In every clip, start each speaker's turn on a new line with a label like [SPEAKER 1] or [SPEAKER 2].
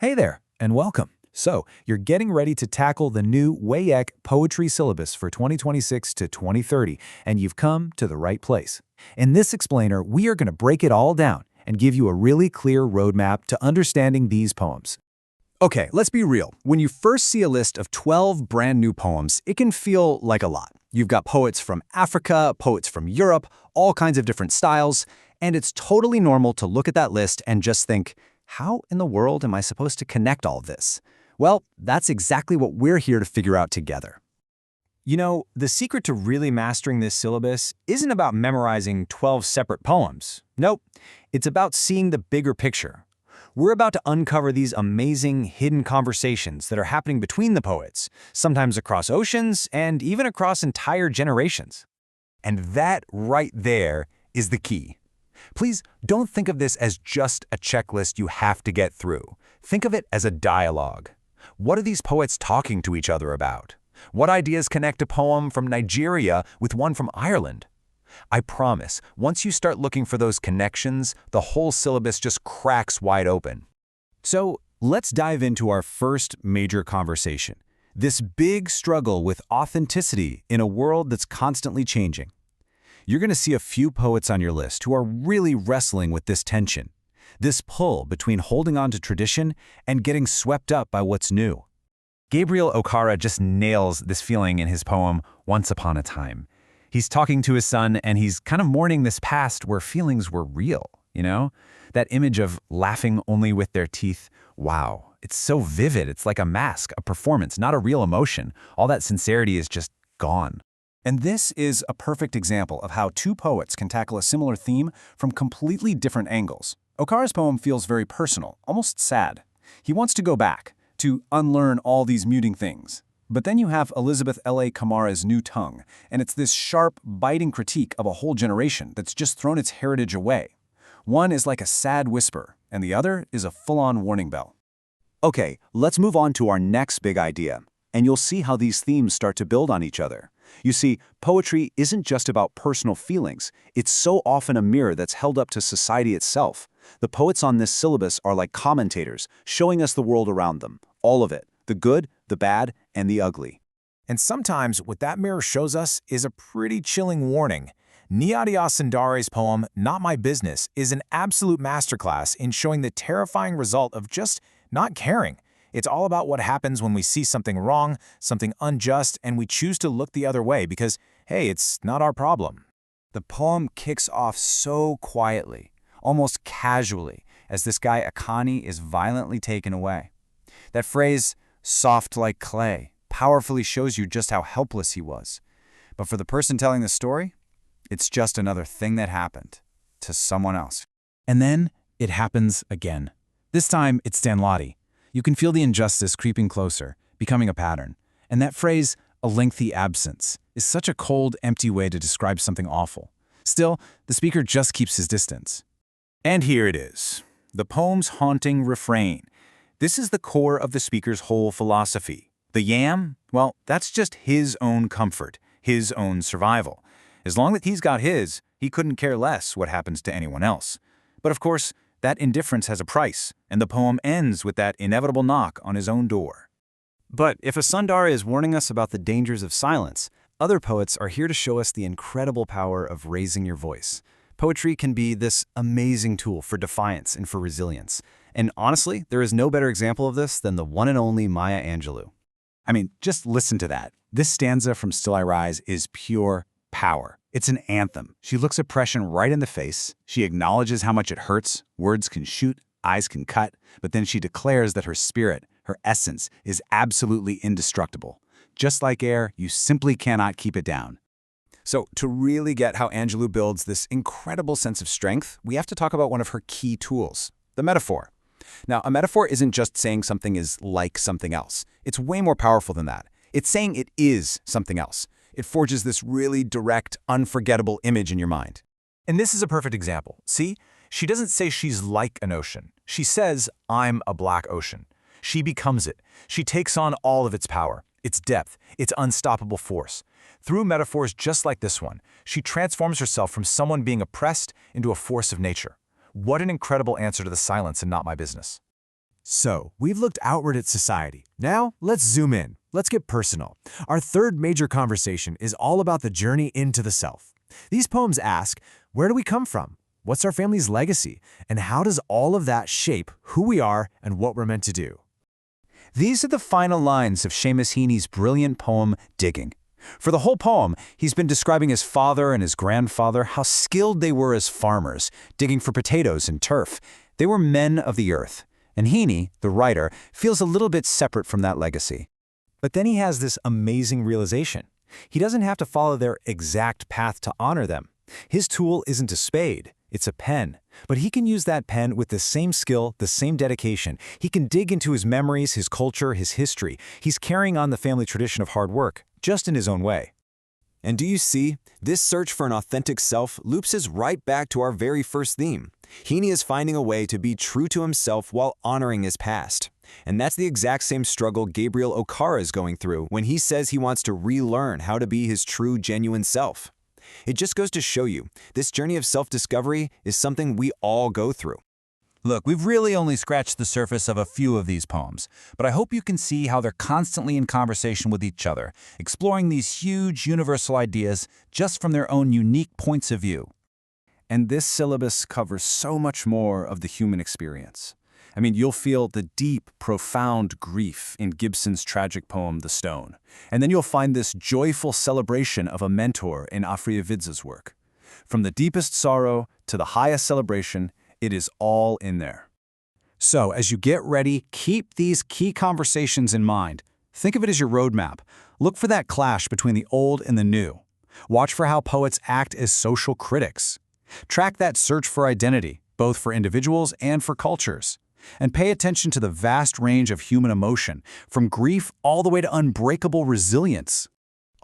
[SPEAKER 1] Hey there, and welcome. So, you're getting ready to tackle the new WAEC poetry syllabus for 2026 to 2030, and you've come to the right place. In this explainer, we are going to break it all down and give you a really clear roadmap to understanding these poems.
[SPEAKER 2] Okay, let's be real. When you first see a list of 12 brand new poems, it can feel like a lot. You've got poets from Africa, poets from Europe, all kinds of different styles, and it's totally normal to look at that list and just think, how in the world am I supposed to connect all of this? Well, that's exactly what we're here to figure out together.
[SPEAKER 3] You know, the secret to really mastering this syllabus isn't about memorizing 12 separate poems. Nope, it's about seeing the bigger picture. We're about to uncover these amazing hidden conversations that are happening between the poets, sometimes across oceans and even across entire generations.
[SPEAKER 4] And that right there is the key. Please don't think of this as just a checklist you have to get through. Think of it as a dialogue. What are these poets talking to each other about? What ideas connect a poem from Nigeria with one from Ireland? I promise, once you start looking for those connections, the whole syllabus just cracks wide open.
[SPEAKER 1] So, let's dive into our first major conversation. This big struggle with authenticity in a world that's constantly changing. You're going to see a few poets on your list who are really wrestling with this tension, this pull between holding on to tradition and getting swept up by what's new.
[SPEAKER 4] Gabriel Okara just nails this feeling in his poem, Once Upon a Time. He's talking to his son, and he's kind of mourning this past where feelings were real, you know? That image of laughing only with their teeth. Wow, it's so vivid. It's like a mask, a performance, not a real emotion. All that sincerity is just gone.
[SPEAKER 2] And this is a perfect example of how two poets can tackle a similar theme from completely different angles. Okara's poem feels very personal, almost sad. He wants to go back, to unlearn all these muting things. But then you have Elizabeth L.A. Kamara's New Tongue, and it's this sharp, biting critique of a whole generation that's just thrown its heritage away. One is like a sad whisper, and the other is a full-on warning bell.
[SPEAKER 5] Okay, let's move on to our next big idea, and you'll see how these themes start to build on each other. You see, poetry isn't just about personal feelings. It's so often a mirror that's held up to society itself. The poets on this syllabus are like commentators, showing us the world around them. All of it. The good, the bad, and the ugly.
[SPEAKER 3] And sometimes what that mirror shows us is a pretty chilling warning. Niadia Sandare's poem, Not My Business, is an absolute masterclass in showing the terrifying result of just not caring. It's all about what happens when we see something wrong, something unjust, and we choose to look the other way because, hey, it's not our problem.
[SPEAKER 2] The poem kicks off so quietly, almost casually, as this guy Akani is violently taken away. That phrase, soft like clay, powerfully shows you just how helpless he was. But for the person telling the story, it's just another thing that happened to someone else.
[SPEAKER 1] And then it happens again. This time, it's Stanladi. You can feel the injustice creeping closer, becoming a pattern. And that phrase, a lengthy absence, is such a cold, empty way to describe something awful. Still, the speaker just keeps his distance.
[SPEAKER 4] And here it is, the poem's haunting refrain. This is the core of the speaker's whole philosophy. The yam, well, that's just his own comfort, his own survival. As long as he's got his, he couldn't care less what happens to anyone else. But of course, that indifference has a price, and the poem ends with that inevitable knock on his own door.
[SPEAKER 2] But if a Sundara is warning us about the dangers of silence, other poets are here to show us the incredible power of raising your voice. Poetry can be this amazing tool for defiance and for resilience. And honestly, there is no better example of this than the one and only Maya Angelou.
[SPEAKER 5] I mean, just listen to that. This stanza from Still I Rise is pure power. It's an anthem. She looks oppression right in the face. She acknowledges how much it hurts. Words can shoot, eyes can cut, but then she declares that her spirit, her essence, is absolutely indestructible. Just like air, you simply cannot keep it down.
[SPEAKER 2] So to really get how Angelou builds this incredible sense of strength, we have to talk about one of her key tools, the metaphor. Now, a metaphor isn't just saying something is like something else. It's way more powerful than that. It's saying it is something else. It forges this really direct, unforgettable image in your mind.
[SPEAKER 3] And this is a perfect example. See, she doesn't say she's like an ocean. She says, I'm a black ocean. She becomes it. She takes on all of its power, its depth, its unstoppable force. Through metaphors just like this one, she transforms herself from someone being oppressed into a force of nature. What an incredible answer to the silence and not my business. So, we've looked outward at society. Now, let's zoom in. Let's get personal. Our third major conversation is all about the journey into the self. These poems ask, where do we come from? What's our family's legacy? And how does all of that shape who we are and what we're meant to do?
[SPEAKER 1] These are the final lines of Seamus Heaney's brilliant poem, Digging. For the whole poem, he's been describing his father and his grandfather, how skilled they were as farmers, digging for potatoes and turf. They were men of the earth. And Heaney, the writer, feels a little bit separate from that legacy.
[SPEAKER 2] But then he has this amazing realization. He doesn't have to follow their exact path to honor them. His tool isn't a spade, it's a pen. But he can use that pen with the same skill, the same dedication. He can dig into his memories, his culture, his history. He's carrying on the family tradition of hard work, just in his own way.
[SPEAKER 6] And do you see? This search for an authentic self loops us right back to our very first theme. Heaney is finding a way to be true to himself while honoring his past. And that's the exact same struggle Gabriel Okara is going through when he says he wants to relearn how to be his true, genuine self. It just goes to show you, this journey of self-discovery is something we all go through.
[SPEAKER 4] Look, we've really only scratched the surface of a few of these poems, but I hope you can see how they're constantly in conversation with each other, exploring these huge universal ideas just from their own unique points of view.
[SPEAKER 5] And this syllabus covers so much more of the human experience. I mean, you'll feel the deep, profound grief in Gibson's tragic poem, The Stone. And then you'll find this joyful celebration of a mentor in Afriyavidze's work. From the deepest sorrow to the highest celebration, it is all in there.
[SPEAKER 1] So, as you get ready, keep these key conversations in mind. Think of it as your roadmap. Look for that clash between the old and the new. Watch for how poets act as social critics. Track that search for identity, both for individuals and for cultures. And pay attention to the vast range of human emotion, from grief all the way to unbreakable resilience.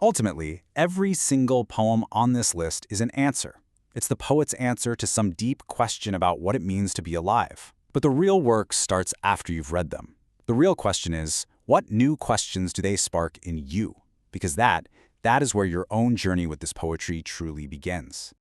[SPEAKER 2] Ultimately, every single poem on this list is an answer. It's the poet's answer to some deep question about what it means to be alive. But the real work starts after you've read them. The real question is, what new questions do they spark in you? Because that is where your own journey with this poetry truly begins.